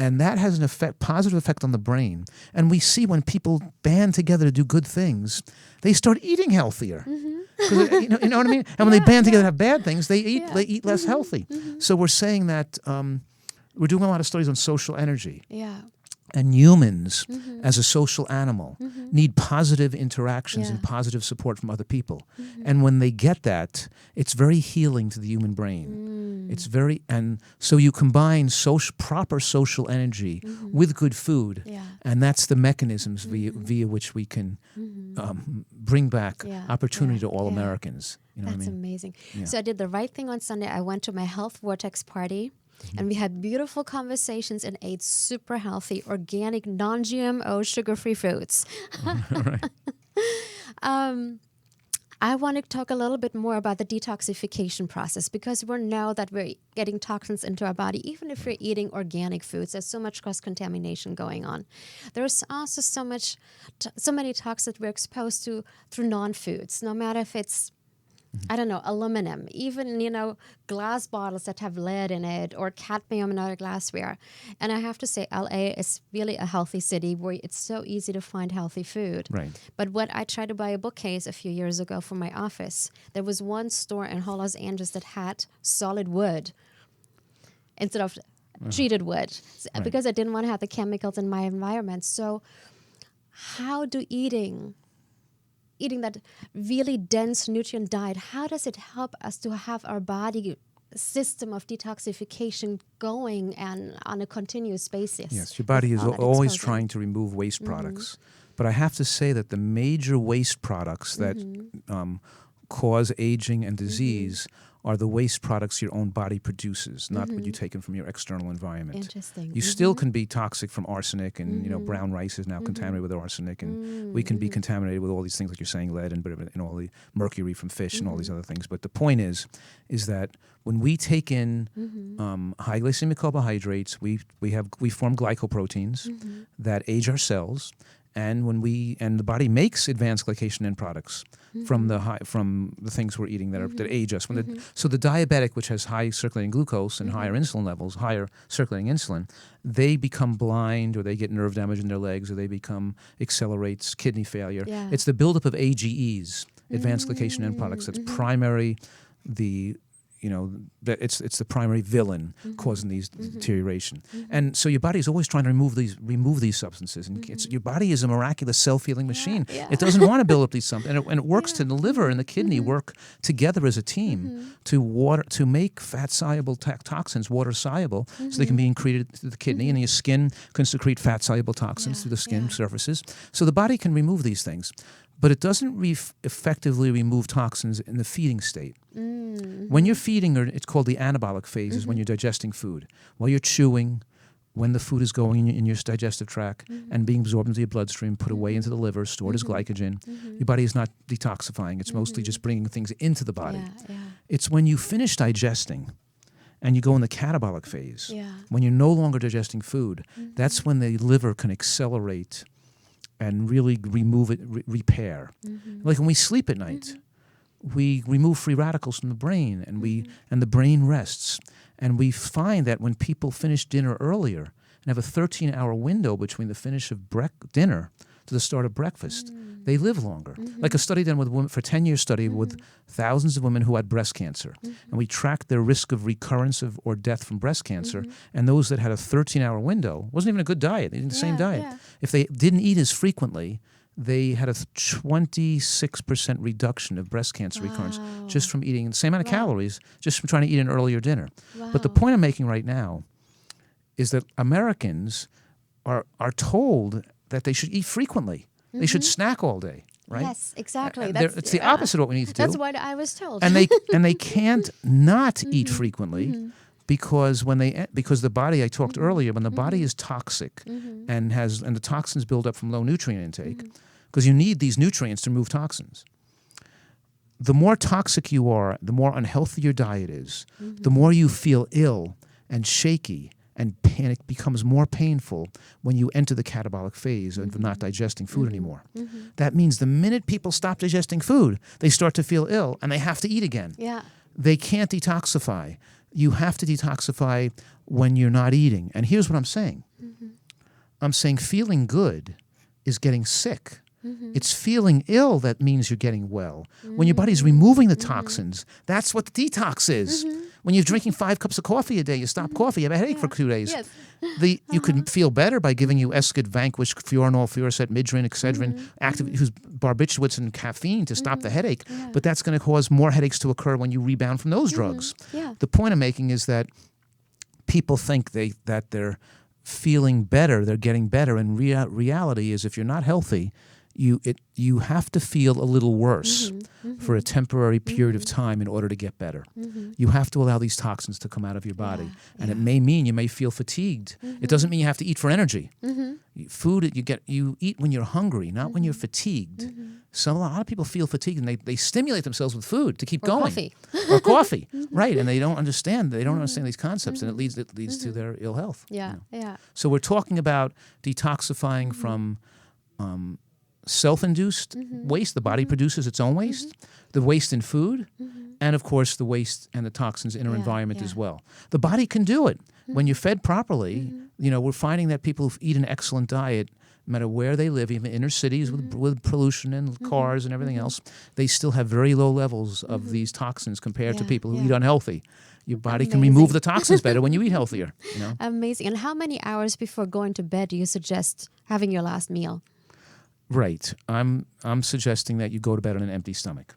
And that has an positive effect on the brain. And we see when people band together to do good things, they start eating healthier. You know what I mean? And when they band together to have bad things, they eat less healthy. So we're saying that we're doing a lot of studies on social energy. Yeah. And humans, as a social animal, need positive interactions and Yeah. positive support from other people. And when they get that, it's very healing to the human brain. And so you combine proper social energy with good food, Yeah. and that's the mechanisms via which we can bring back Yeah. opportunity Yeah. to all Yeah. Americans. You know That's what I mean? amazing. Yeah. So I did the right thing on Sunday. I went to my Health Vortex party, and we had beautiful conversations and ate super healthy, organic, non-GMO, sugar-free foods. I want to talk a little bit more about the detoxification process, because we know that we're getting toxins into our body, even if we're eating organic foods. There's so much cross-contamination going on. There's also so many toxins that we're exposed to through non-foods, no matter if it's aluminum, even, glass bottles that have lead in it, or cadmium in other glassware. And I have to say, LA is really a healthy city where it's so easy to find healthy food. Right. But when I tried to buy a bookcase a few years ago for my office, there was one store in Los Angeles that had solid wood instead of treated wood, because I didn't want to have the chemicals in my environment. So how do eating that really dense nutrient diet, how does it help us to have our body system of detoxification going and on a continuous basis? Yes, your body is all that always exposure? trying to remove waste products. But I have to say that the major waste products that cause aging and disease are the waste products your own body produces, not what you take in from your external environment. Interesting. You still can be toxic from arsenic, and brown rice is now contaminated with arsenic, and we can be contaminated with all these things like you're saying, lead and all the mercury from fish and all these other things. But the point is that when we take in high glycemic carbohydrates, we form glycoproteins that age our cells. And the body makes advanced glycation end products from the things we're eating that age us. So the diabetic, which has high circulating glucose and higher insulin levels, higher circulating insulin, they become blind, or they get nerve damage in their legs, or they accelerates kidney failure. Yeah. It's the buildup of AGEs, advanced glycation end products. That's primary. It's the primary villain causing these deterioration. And so your body is always trying to remove these substances. And your body is a miraculous self-healing machine. Yeah. It doesn't want to build up these substances. And it works to the liver and the kidney work together as a team to make fat-soluble toxins water-soluble, so they can be excreted to the kidney, and your skin can secrete fat-soluble toxins through the skin surfaces. So the body can remove these things. But it doesn't effectively remove toxins in the feeding state. When you're feeding, it's called the anabolic phase, is when you're digesting food. While you're chewing, when the food is going in your digestive tract and being absorbed into your bloodstream, put away into the liver, stored as glycogen, your body is not detoxifying. It's mostly just bringing things into the body. Yeah. It's when you finish digesting and you go in the catabolic phase, Yeah. when you're no longer digesting food, that's when the liver can accelerate and really remove it, repair. Like when we sleep at night, we remove free radicals from the brain, and the brain rests. And we find that when people finish dinner earlier and have a 13-hour window between the finish of dinner to the start of breakfast, they live longer. Like a study done with women, for a 10-year study with thousands of women who had breast cancer. And we tracked their risk of recurrence or death from breast cancer. And those that had a 13-hour window, wasn't even a good diet, they ate the same diet. Yeah. If they didn't eat as frequently, they had a 26% reduction of breast cancer recurrence just from eating the same amount of calories, just from trying to eat an earlier dinner. But the point I'm making right now is that Americans are told that they should eat frequently. They should snack all day, right? Yes, exactly. It's the opposite of what we need to do. That's what I was told. And they can't not eat frequently because the body, I talked earlier, when the body is toxic and the toxins build up from low nutrient intake, because you need these nutrients to remove toxins. The more toxic you are, the more unhealthy your diet is, the more you feel ill and shaky, and panic becomes more painful when you enter the catabolic phase of not digesting food anymore. That means the minute people stop digesting food, they start to feel ill and they have to eat again. Yeah. They can't detoxify. You have to detoxify when you're not eating. And here's what I'm saying. I'm saying feeling good is getting sick. It's feeling ill that means you're getting well. When your body's removing the toxins, that's what the detox is. When you're drinking 5 cups of coffee a day, you stop coffee, you have a headache for 2 days. Yes. You could feel better by giving you Escid, Vanquish, Fiorinol, Fioricet, Midrin, Excedrin, who's barbiturates and caffeine to stop the headache. But that's going to cause more headaches to occur when you rebound from those drugs. Yeah. The point I'm making is that people think that they're feeling better, they're getting better, and reality is if you're not healthy, you have to feel a little worse for a temporary period of time in order to get better. You have to allow these toxins to come out of your body. And it may mean you may feel fatigued. It doesn't mean you have to eat for energy. Food you eat when you're hungry, not when you're fatigued. So a lot of people feel fatigued and they stimulate themselves with food to keep going. Coffee. Or coffee. Right. And they don't understand these concepts, and it leads to their ill health. Yeah. You know? Yeah. So we're talking about detoxifying from self-induced waste. The body produces its own waste, the waste in food, and of course the waste and the toxins in our environment as well. The body can do it. When you're fed properly, we're finding that people who eat an excellent diet, no matter where they live, even inner cities with pollution and cars and everything else, they still have very low levels of these toxins compared to people who eat unhealthy. Your body can remove the toxins better when you eat healthier. Amazing. And how many hours before going to bed do you suggest having your last meal? Right. I'm suggesting that you go to bed on an empty stomach.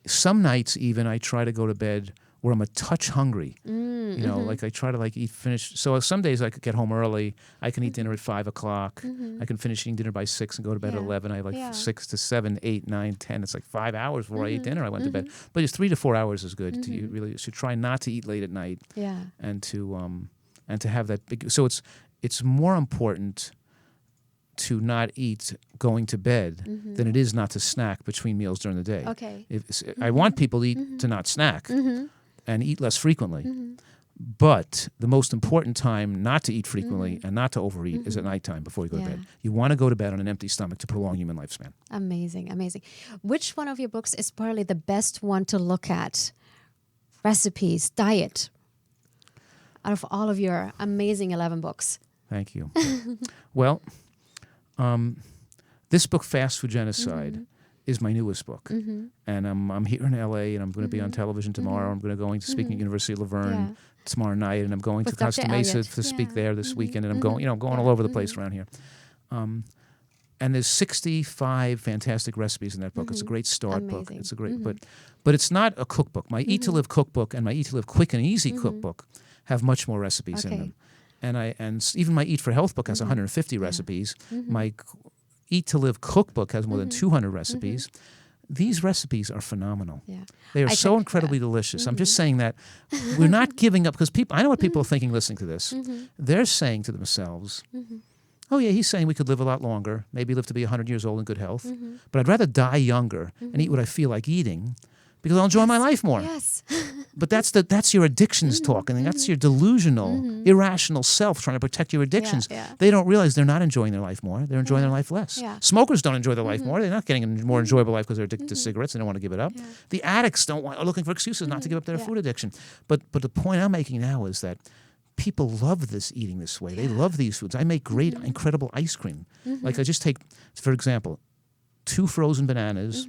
Some nights even I try to go to bed where I'm a touch hungry. Like I try to finish. So some days I could get home early. I can eat dinner at 5 o'clock. I can finish eating dinner by 6 and go to bed at 11. I have 6 to 7, 8, 9, 10. It's like 5 hours before I eat dinner. I went to bed. But just 3 to 4 hours is good. You really should try not to eat late at night. Yeah. And to have that big. So it's more important to not eat going to bed than it is not to snack between meals during the day. Okay. I want people to not snack and eat less frequently. But the most important time not to eat frequently and not to overeat is at nighttime before you go to bed. You want to go to bed on an empty stomach to prolong human lifespan. Amazing, amazing. Which one of your books is probably the best one to look at? Recipes, diet, out of all of your amazing 11 books. Thank you. Well, this book, Food Genocide, is my newest book. And I'm here in L.A. and I'm going to be on television tomorrow. I'm going to speak at University of Laverne tomorrow night, and I'm going to Costa Mesa to speak there this weekend, and I'm going, going all over the place around here. And there's 65 fantastic recipes in that book. It's a great start book. It's a great, but it's not a cookbook. My Eat to Live cookbook and my Eat to Live Quick and Easy cookbook have much more recipes in them. And even my Eat for Health book has 150 recipes. My Eat to Live cookbook has more than 200 recipes. These recipes are phenomenal. Yeah. They are so incredibly delicious. I'm just saying that we're not giving up, because I know what people are thinking listening to this. They're saying to themselves, oh yeah, he's saying we could live a lot longer, maybe live to be 100 years old in good health, but I'd rather die younger and eat what I feel like eating because I'll enjoy my life more. Yes. But that's your addictions talking. That's your delusional, irrational self trying to protect your addictions. They don't realize they're not enjoying their life more. They're enjoying their life less. Smokers don't enjoy their life more. They're not getting a more enjoyable life because they're addicted to cigarettes and don't want to give it up. The addicts are looking for excuses not to give up their food addiction. But the point I'm making now is that people love eating this way. They love these foods. I make great, incredible ice cream. Like I just take, for example, 2 frozen bananas,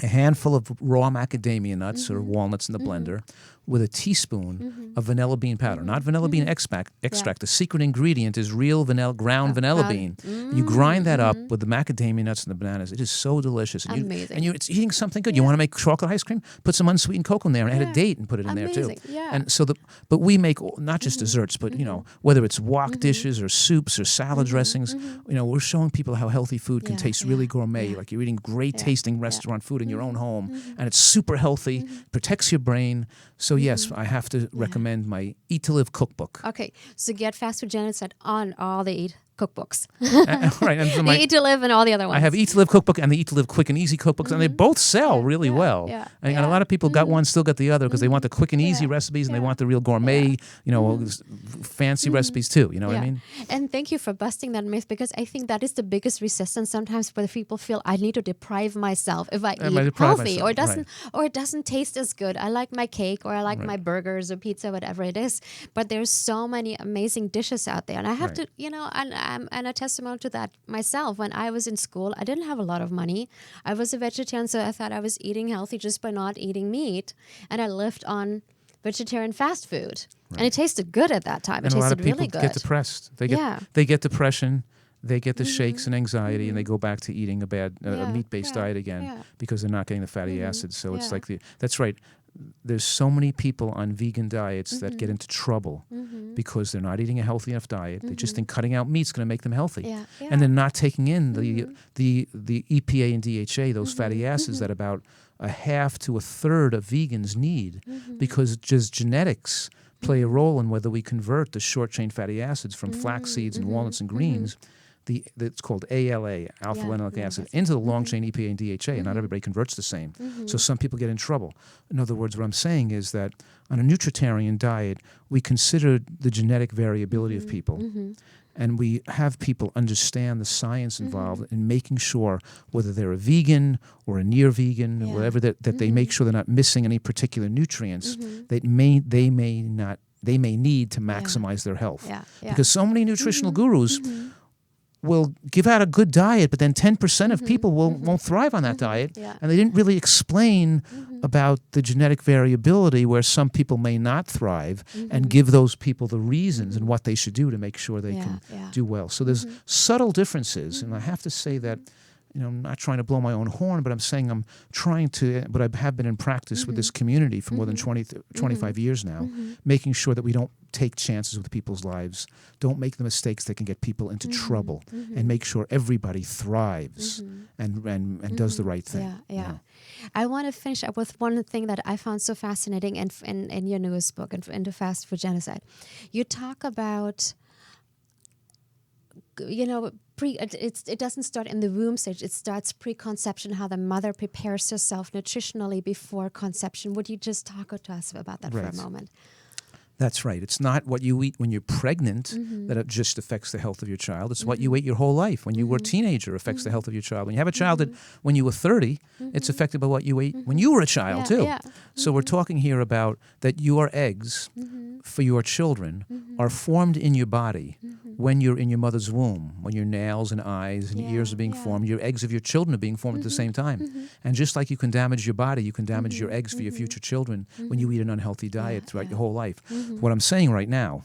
a handful of raw macadamia nuts or walnuts in the blender, with a teaspoon of vanilla bean powder, not vanilla bean extract. The secret ingredient is real ground vanilla bean. You grind that up with the macadamia nuts and the bananas. It is so delicious. And Amazing. It's eating something good. You want to make chocolate ice cream? Put some unsweetened cocoa in there and add a date and put it in there too. Yeah. And so but we make not just desserts, but whether it's wok dishes or soups or salad dressings, we're showing people how healthy food can taste really gourmet. Like you're eating great tasting restaurant food in your own home, and it's super healthy, protects your brain. So yes, I have to recommend my Eat to Live cookbook. Okay, so get Fast Food Genocide on all the Eat cookbooks. Right. And so the Eat to Live and all the other ones. I have Eat to Live cookbook and the Eat to Live quick and easy cookbooks, and they both sell really well. Yeah. And a lot of people got one, still got the other, because they want the quick and easy recipes, and they want the real gourmet, fancy recipes too. You know what I mean? And thank you for busting that myth, because I think that is the biggest resistance sometimes, where people feel I need to deprive myself if I eat healthy, or it doesn't taste as good. I like my cake, or I like my burgers or pizza, whatever it is. But there's so many amazing dishes out there, and I have to, and a testimony to that myself. When I was in school, I didn't have a lot of money. I was a vegetarian, so I thought I was eating healthy just by not eating meat, and I lived on vegetarian fast food, and it tasted good at that time. And it a lot of tasted people really good. get depressed. They get depression. They get the shakes and anxiety, and they go back to eating a meat-based diet again because they're not getting the fatty acids. So it's like that's right. There's so many people on vegan diets that get into trouble because they're not eating a healthy enough diet. They just think cutting out meat's going to make them healthy, and they're not taking in the EPA and DHA, those fatty acids that about a half to a third of vegans need, because just genetics play a role in whether we convert the short-chain fatty acids from flax seeds and walnuts and greens. It's called ALA, alpha-linoleic acid, into the long-chain EPA and DHA, and not everybody converts the same. So some people get in trouble. In other words, what I'm saying is that on a NutriTarian diet, we consider the genetic variability of people, and we have people understand the science involved in making sure whether they're a vegan or a near vegan, or whatever, that they make sure they're not missing any particular nutrients that they may need to maximize their health. Because so many nutritional gurus will give out a good diet, but then 10% of people won't thrive on that diet, and they didn't really explain about the genetic variability where some people may not thrive, and give those people the reasons and what they should do to make sure they can do well. So there's subtle differences, and I have to say that, I'm not trying to blow my own horn, but I'm saying I'm trying to, but I have been in practice with this community for more than 25 years now, making sure that we don't take chances with people's lives, don't make the mistakes that can get people into trouble, and make sure everybody thrives and does the right thing. I want to finish up with one thing that I found so fascinating in your newest book, in the Fast Food Genocide. You talk about, it doesn't start in the womb stage. It starts preconception, how the mother prepares herself nutritionally before conception. Would you just talk to us about that for a moment? That's right. It's not what you eat when you're pregnant that it just affects the health of your child. It's what you ate your whole life. When you were a teenager, affects the health of your child. When you have a child when you were 30, it's affected by what you ate when you were a child too. So we're talking here about that your eggs for your children are formed in your body when you're in your mother's womb, when your nails and eyes and ears are being formed. Your eggs of your children are being formed at the same time. And just like you can damage your body, you can damage your eggs for your future children when you eat an unhealthy diet throughout your whole life. What I'm saying right now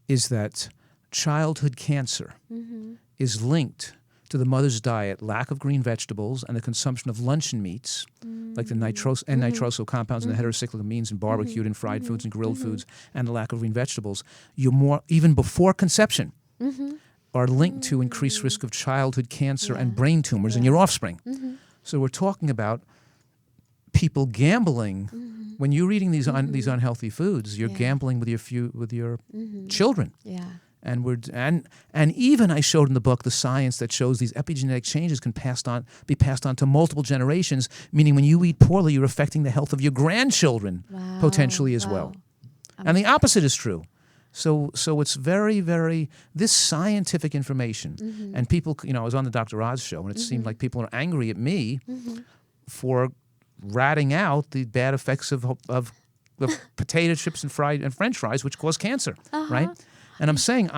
is that childhood cancer is linked to the mother's diet, lack of green vegetables, and the consumption of luncheon meats, like the nitroso compounds in the heterocyclic amines in barbecued and fried foods and grilled foods, and the lack of green vegetables. You're more, even before conception, are linked to increased risk of childhood cancer and brain tumors in your offspring. So we're talking about people gambling. When you're eating these unhealthy foods, you're gambling with your children. And even I showed in the book the science that shows these epigenetic changes can be passed on to multiple generations, meaning when you eat poorly, you're affecting the health of your grandchildren potentially as well. And the opposite is true. So it's very, very, this scientific information, and people, I was on the Dr. Oz show, and it seemed like people are angry at me for ratting out the bad effects of the potato chips and French fries, which cause cancer, right? And I'm saying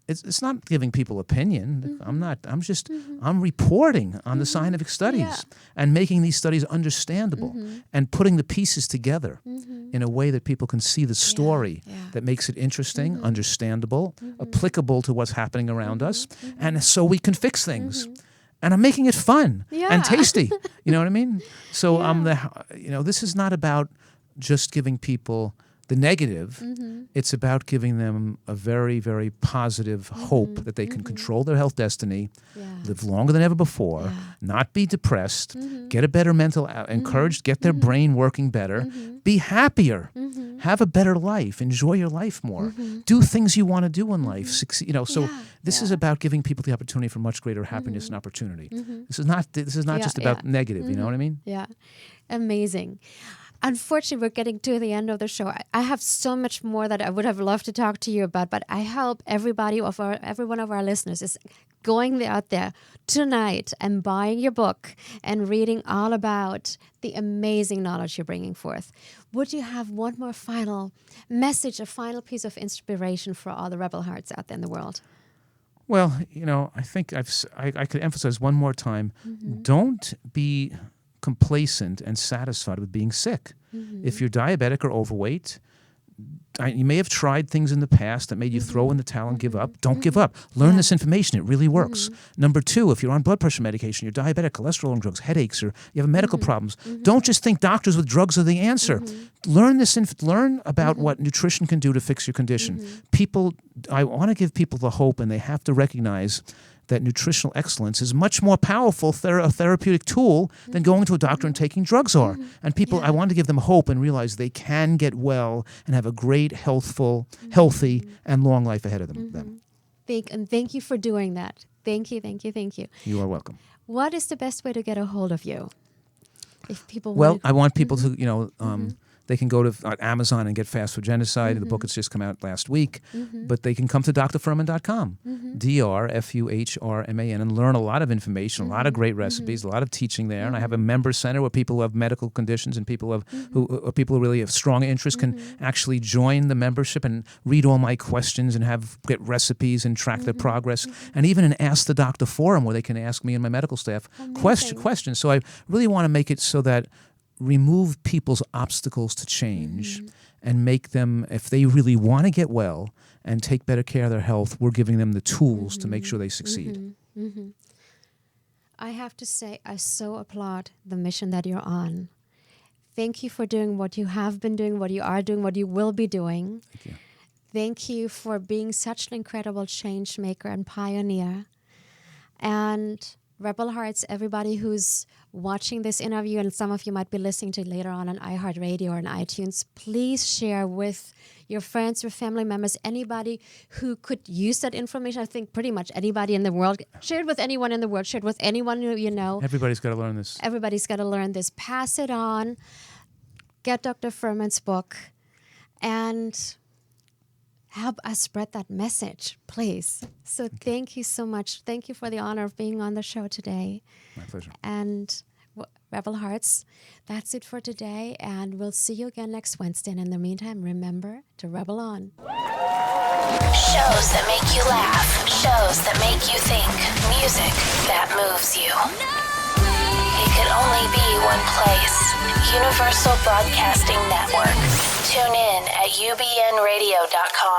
it's not giving people opinion. I'm reporting on the scientific studies and making these studies understandable and putting the pieces together in a way that people can see the story that makes it interesting, understandable, applicable to what's happening around us, and so we can fix things. And I'm making it fun and tasty. You know what I mean? So this is not about just giving people the negative. It's about giving them a very, very positive hope that they can control their health destiny, live longer than ever before, not be depressed, get a better mental, encouraged, get their brain working better, be happier, have a better life, enjoy your life more, do things you want to do in life. Succeed, so this is about giving people the opportunity for much greater happiness and opportunity. This is not just about negative. You know what I mean? Yeah, amazing. Unfortunately, we're getting to the end of the show. I have so much more that I would have loved to talk to you about, but I hope every one of our listeners is going out there tonight and buying your book and reading all about the amazing knowledge you're bringing forth. Would you have one more final message, a final piece of inspiration for all the rebel hearts out there in the world? Well, I think I could emphasize one more time, don't be complacent and satisfied with being sick. If you're diabetic or overweight, you may have tried things in the past that made you throw in the towel and give up. Don't give up. Learn this information. It really works. Number 2, if you're on blood pressure medication, you're diabetic, cholesterol drugs, headaches, or you have medical problems, don't just think doctors with drugs are the answer. Learn learn about what nutrition can do to fix your condition. I want to give people the hope, and they have to recognize that nutritional excellence is much more powerful a therapeutic tool than going to a doctor and taking drugs are. And people, I want to give them hope and realize they can get well and have a great, healthy, and long life ahead of them. Thank you for doing that. Thank you. You are welcome. What is the best way to get a hold of you? If people I want people to, they can go to Amazon and get Fast Food Genocide. The book has just come out last week. But they can come to drfuhrman.com, DrFuhrman, and learn a lot of information, a lot of great recipes, a lot of teaching there. And I have a member center where people who have medical conditions and people who really have strong interest can actually join the membership and read all my questions and get recipes and track their progress. And even an Ask the Dr Forum where they can ask me and my medical staff questions. So I really want to make it so that remove people's obstacles to change and make them, if they really want to get well and take better care of their health, we're giving them the tools to make sure they succeed. I have to say, I so applaud the mission that you're on. Thank you for doing what you have been doing, what you are doing, what you will be doing. Thank you. Thank you for being such an incredible change maker and pioneer. And Rebel Hearts, everybody who's watching this interview, and some of you might be listening to it later on iHeartRadio or on iTunes, please share with your friends, your family members, anybody who could use that information. I think pretty much anybody in the world. Share it with anyone in the world. Share it with anyone who you know. Everybody's got to learn this. Everybody's got to learn this. Pass it on. Get Dr. Fuhrman's book. And help us spread that message, please. So thank you so much. Thank you for the honor of being on the show today. My pleasure. And Rebel Hearts, that's it for today. And we'll see you again next Wednesday. And in the meantime, remember to rebel on. Shows that make you laugh. Shows that make you think. Music that moves you. It could only be one place. Universal Broadcasting Network. Tune in at ubnradio.com.